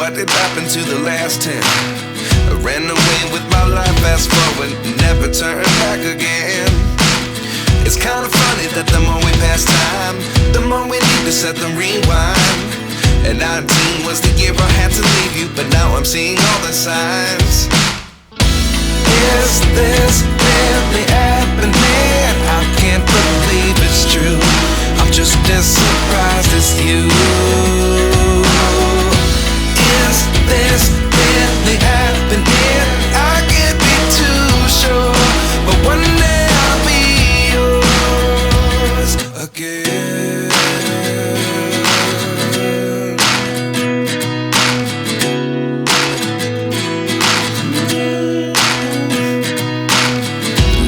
what did happen to the last 10? I ran away with my life, fast forward, never turn back again. It's kinda funny that the more we pass time, the more we need to set the rewind. And 19 was the year I had to leave you, but now I'm seeing all the signs. Is this really happening? I can't believe it's true. I'm just as surprised as you. Is this really happening? I can't be too sure, but one day I'll be yours again.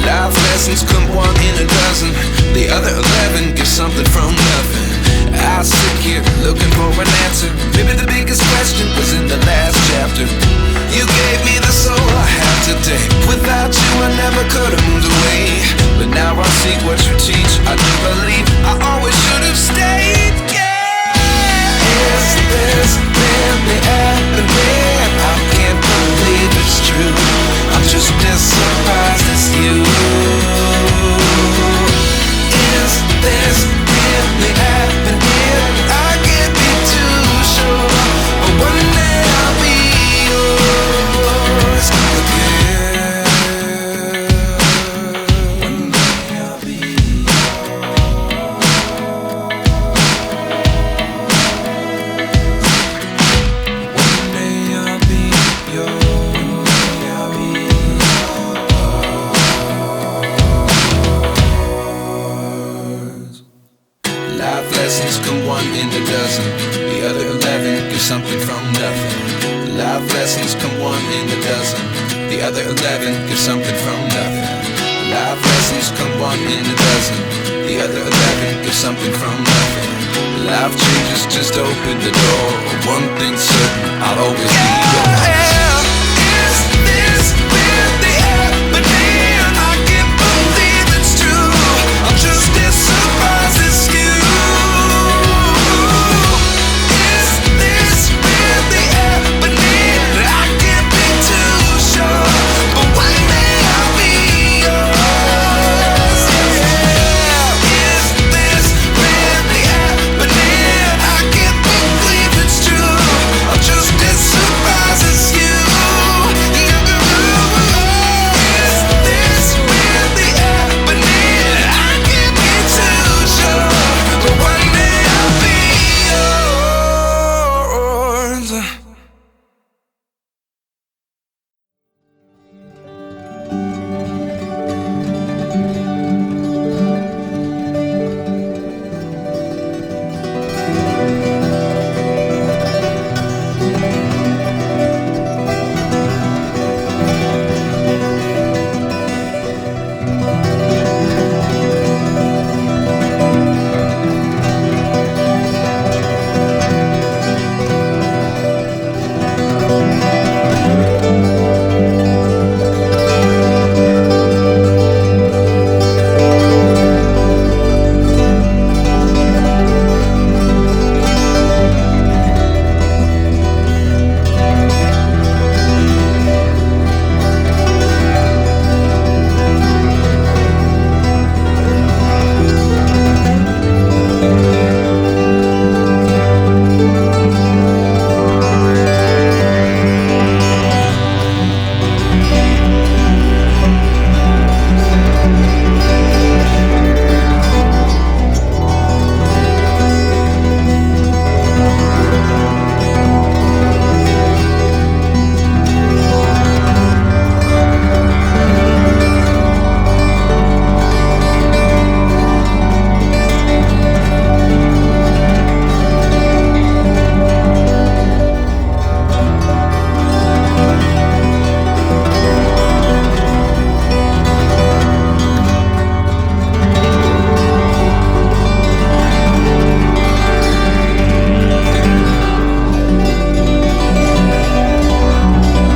Life lessons come one in a dozen. The other 11 give something from nothing. I sit here looking for an answer. Maybe the biggest question was in the last chapter. You gave me the soul I have today. Without you I never could have moved away. But now I see what you teach. I do believe I always should have stayed. Yeah. Is this really happening? I can't believe it's true. I'm just as surprised as you. Is this really happening? I can't be too sure, but one day I'll be yours again. One day I'll be yours. One day I'll be yours. I'll be yours. Life lessons come one in a dozen. The other 11 give something from nothing. Life lessons come one in a dozen. The other 11 give something from nothing. Life lessons come one in a dozen. The other 11 give something from nothing. Life changes just open the door. One thing's certain, I'll always be yours.